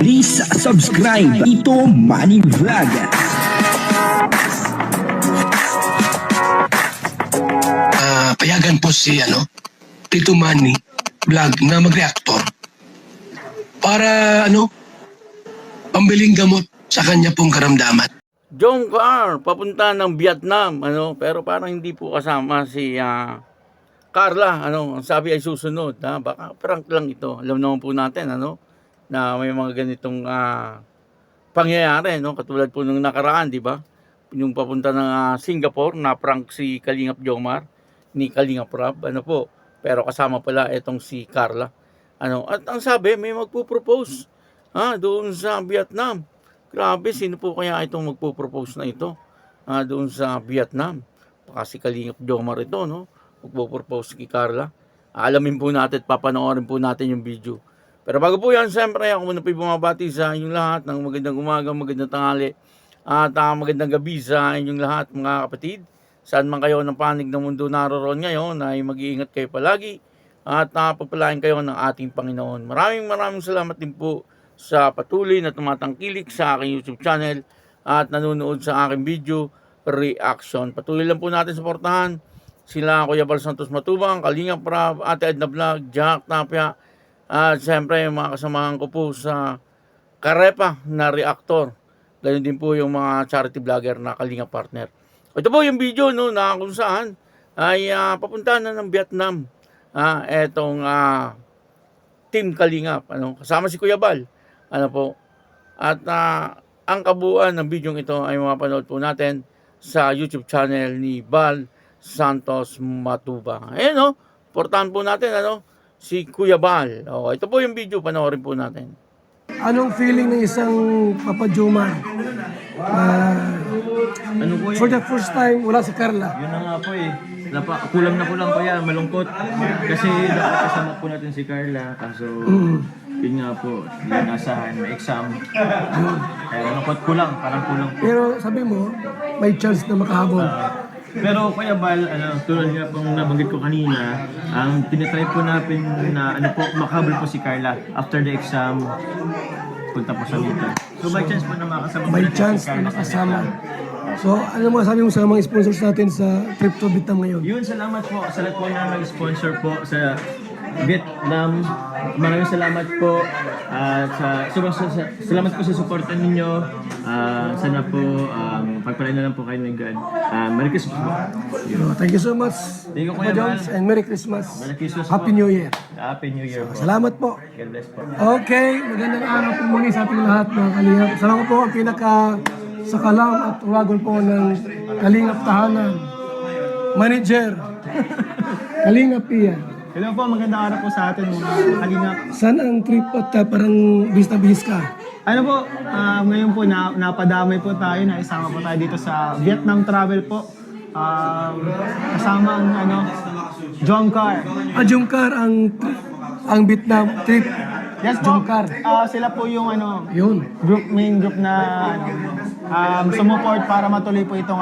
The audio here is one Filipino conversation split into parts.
Please subscribe Ito Money Vlog. Payagan po si Tito Manny Vlog na mag-reactor para pambiling gamot sa kanya pong karamdaman. John Carr, papunta ng Vietnam, pero parang hindi po kasama si Carla, ang sabi ay susunod, baka prank lang ito. Alam naman po natin, na may mga ganitong pangyayari, katulad po nung nakaraan, di ba? Yung papunta ng Singapore, na prank si Kalingap Jomar, ni Kalingap Rob, pero kasama pala itong si Carla. At ang sabi, may magpo-propose, doon sa Vietnam. Grabe, sino po kaya itong magpo-propose na ito doon sa Vietnam? Baka si Kalingap Jomar ito, magpo-propose kay Carla. Alamin po natin at papanoorin po natin yung video. Pero bago po yan, siyempre ako muna po bumabati sa inyong lahat ng magandang umaga, magandang tanghali, at magandang gabi sa inyong lahat mga kapatid. Saan man kayo ng panig ng mundo naroon ngayon, ay mag-iingat kayo palagi at pagpalain kayo ng ating Panginoon. Maraming salamat din po sa patuloy na tumatangkilik sa aking YouTube channel at nanonood sa aking video reaction. Patuloy lang po natin suportahan sila Kuya Bal Santos Matubang, Kalingap Rob, Ate Edna Vlog, Jack Tapia, at siyempre yung mga kasamahan ko po sa Karepa na reactor. Ganyan din po yung mga charity vlogger na Kalingap partner. Ito po yung video na kung saan ay papunta na ng Vietnam. Etong Team Kalingap, kasama si Kuya Bal. At ang kabuuan ng video ito ay mapanood po natin sa YouTube channel ni Bal Santos Matubang. Ayan portahan po natin si Kuya Bal. Ito po yung video, panoorin po natin. Anong feeling ng isang Papa Jomar? For the first time, wala si Carla. Yun na nga po kulang po yan, malungkot. Kasi dapat kasama po natin si Carla. Kaso, yun nga po, hindi nasahan, may exam. Kaya malungkot, parang kulang po. Pero sabi mo, may chance na makahabol. Pero Kuya Bal, tulad nga pong nabanggit ko kanina, ang tinatry po natin na makahabol po si Carla after the exam, punta po sa meeting. So may chance po na makasama. May chance na makasama. So ano mo sabi mo sa mga sponsors natin sa trip to Vietnam ngayon? Yun, salamat po sa lahat po na nag-sponsor po sa Vietnam. Maraming salamat po. Salamat po sa suporta ninyo. Sana po pagpalain na lang po kayo ng God. Merry Christmas po. Thank you so much. Thank you, Papa Kuya Jones, Bal. and Merry Christmas. Merry Christmas po. Happy New Year. Happy New Year po. Salamat po. God bless po. Okay, magandang araw po muli sa ating lahat mga Kalingap. Salamat po ang pinaka-sakalam at wagon po ng Kalingap Tahanan. Manager, Kalingap Pia. Hello po, magandang araw po sa atin mga Kalingap. Saan ang trip at parang bis na bis ka? Ano po, ngayon po napadamay po tayo, naisama po tayo dito sa Vietnam travel po. Kasama ang Jomcar. Jomcar ang Vietnam trip. Yes po, Jomcar. sila po yung Yun. main group na sumuport para matuloy po itong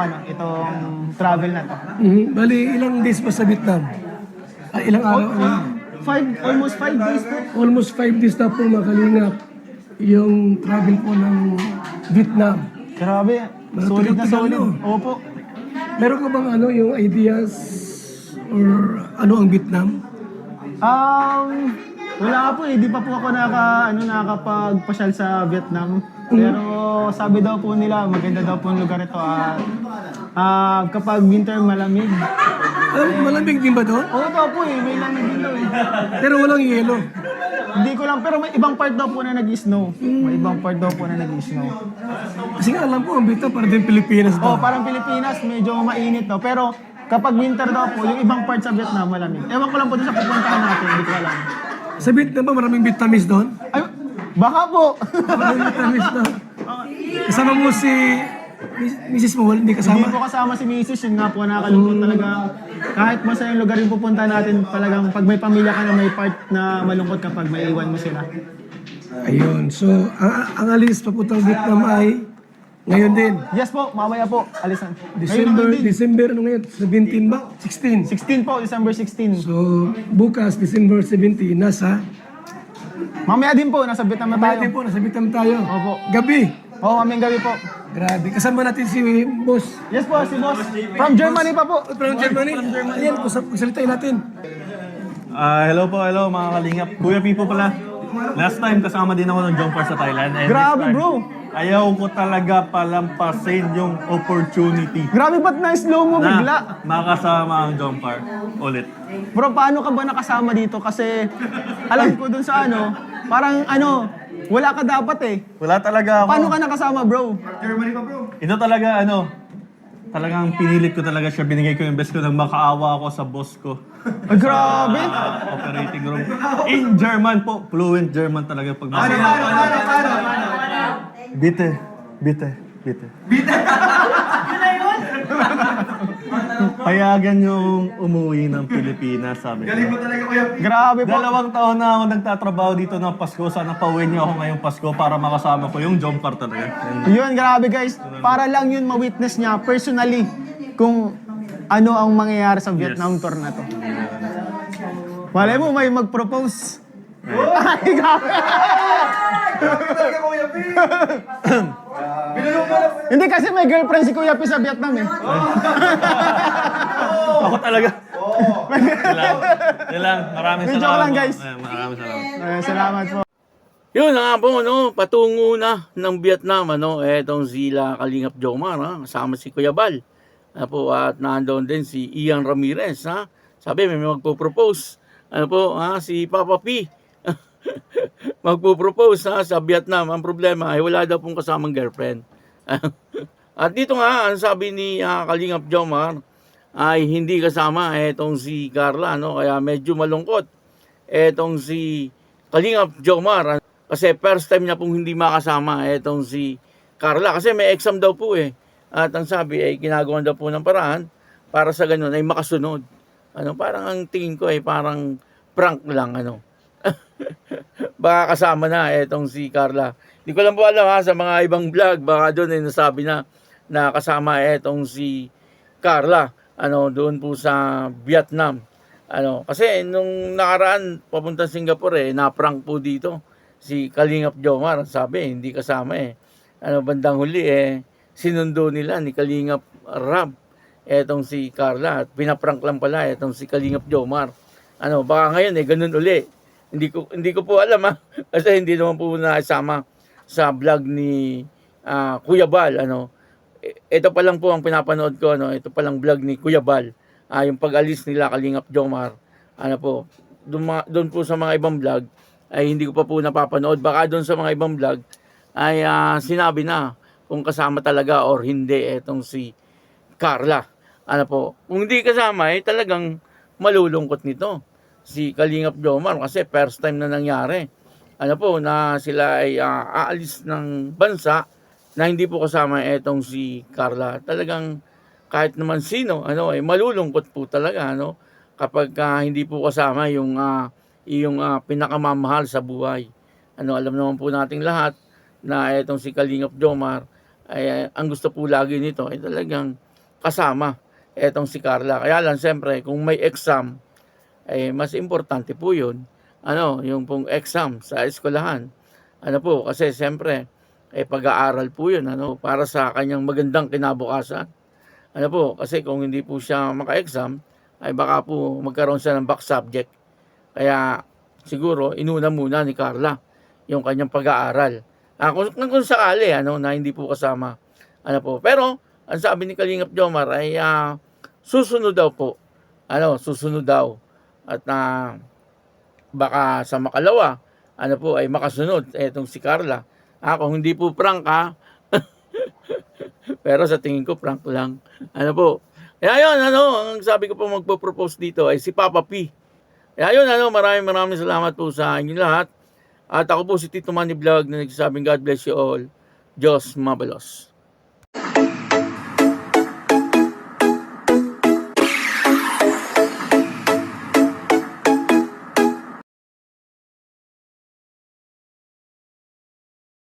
travel na to. Bali, ilang days pa sa Vietnam? Ilang araw? Almost 5 days po. Almost 5 days na po mga Kalingap yung travel po ng Vietnam. Grabe, solid na Matagal-tagal, solid. Opo. Meron ka bang yung ideas or ano ang Vietnam? Wala po di pa po ako nakakapagpasyal sa Vietnam. Pero sabi daw po nila, maganda daw po ang lugar ito. Kapag winter malamig. Malamig din ba doon? Oo daw po may lamig din daw Pero walang yelo. Hindi ko lang, pero may ibang part daw po na nag-snow. May ibang part daw po na nag-snow. Kasi nga alam ko, ang Vietnam para din Pilipinas daw. Parang Pilipinas, medyo mainit daw. Pero kapag winter daw po, yung ibang part sa Vietnam malamig. Ewan ko lang po doon sa pupuntahan natin, hindi ko alam. Sa Vietnam ba maraming Vietnamese doon? Ay, baka po. Maraming Vietnamese doon. Kasama mo si Mrs. mo, hindi Hindi kasama? po kasama si Mrs. Yun nga po, nakakalungkot talaga. Kahit masayang lugar yung pupunta natin, talagang pag may pamilya ka na may part na malungkot kapag may iwan mo sila. Ayun, so ang alis papuntang Vietnam ay ngayon din. Yes po, mamaya po, alisan. December ano ngayon? 17 ba? 16. 16 po, December 16. So bukas, December 17, nasa Mamaya din po, nasa Vietnam na tayo. Mamaya din po, nasa Vietnam tayo. Opo. Gabi. Oo, kaming gabi po. Grabe. Kasama natin si Boss. Yes po, si boss. From Germany pa po. From Germany. Ayan, kusalitain natin. Hello mga kalingap. Kuya Pipo pala. Last time kasama din ako ng Jumper sa Thailand. And Grabe, this time, bro. Ayaw ko talaga palampasin yung opportunity Grabe, ba't na-slow mo na bigla? makasama ang Jumper ulit. Bro, paano ka ba nakasama dito? Kasi alam ko dun sa ano, parang ano, wala ka dapat eh. Wala talaga ako. Paano ka nakasama, bro? Ito talaga talagang pinilit ko talaga siya. Binigay ko yung best ko nang makaawa ako sa boss ko. Ay, grabe. Operating room. In German po. Fluent German talaga pag Bitte. Payagan yung umuwi ng Pilipinas, sabi ko. Grabe po. 2 taon na ako nagtatrabaho dito ng Pasko. Sana pauwi niyo ako ngayong Pasko para makasama ko yung Jumper talaga. And Yun, grabe guys. Para lang yun ma-witness niya personally kung ano ang mangyayari sa Vietnam tour na to. Malay mo, may mag-propose. Ay, grabe. Hindi kasi may girlfriend si Kuya P sa Vietnam eh. ako talaga. Yan lang. Maraming Video salamat. lang, guys. Maraming salamat. Salamat po. Yun nga po, patungo na ng Vietnam, etong sila Kalingap Jomar, kasama si Kuya Bal. At nandoon din si Ian Ramirez, Sabi, may magpo-propose. Si Papa P. Magpo-propose sa Vietnam. Ang problema ay wala daw pong kasamang girlfriend. At dito nga, ang sabi ni Kalingap Jomar, ay hindi kasama etong si Carla, Kaya medyo malungkot etong si Kalingap Jomar. Kasi first time niya pong hindi makasama etong si Carla. Kasi may exam daw po eh. At ang sabi ay ginagawa daw po ng paraan para sa ganun ay makasunod. Parang ang tingin ko ay parang prank lang, Baka kasama na etong si Carla. Hindi ko lang po alam sa mga ibang vlog, baka doon ay nasabi na kasama etong si Carla, doon po sa Vietnam. Kasi nung nakaraan papunta Singapore na-prank po dito si Kalingap Jomar, sabi hindi kasama bandang huli sinundo nila ni Kalingap Rab etong si Carla at pinaprank lang pala etong si Kalingap Jomar. Baka ngayon ganun uli. Hindi ko po alam kasi hindi naman po nasama sa vlog ni Kuya Bal. Ito pa lang po ang pinapanood ko, ito pa lang vlog ni Kuya Bal. Yung pag-alis nila Kalingap Jomar. Doon po sa mga ibang vlog ay hindi ko pa po napapanood. Baka doon sa mga ibang vlog ay sinabi na kung kasama talaga or hindi etong si Carla. Kung hindi kasama ay talagang malulungkot nito si Kalingap Jomar kasi first time na nangyari. Na sila ay aalis ng bansa na hindi po kasama etong si Carla. Talagang kahit naman sino, malulungkot po talaga, kapag hindi po kasama yung pinakamamahal sa buhay. Alam naman po nating lahat na etong si Kalingap Jomar ay ang gusto po lagi nito ay talagang kasama etong si Carla. Kaya lang siyempre kung may exam ay mas importante po yun. Yung pong exam sa eskwelahan. Kasi siyempre pag-aaral po yun, para sa kanyang magandang kinabukasan. Kasi kung hindi po siya maka-exam, ay baka po magkaroon siya ng back subject. Kaya siguro inuna muna ni Carla yung kanyang pag-aaral. Kung sakali, na hindi po kasama. Pero ang sabi ni Kalingap Jomar ay susunod daw po. Susunod daw. At baka sa makalawa, ay makasunod etong si Carla. Kung hindi po prank pero sa tingin ko prank lang. Kaya yun, ang sabi ko po magpo-propose dito ay si Papa P. Kaya yun, maraming salamat po sa inyo lahat. At ako po si Tito Manny Vlog na nagsasabing God bless you all. Diyos mabalos.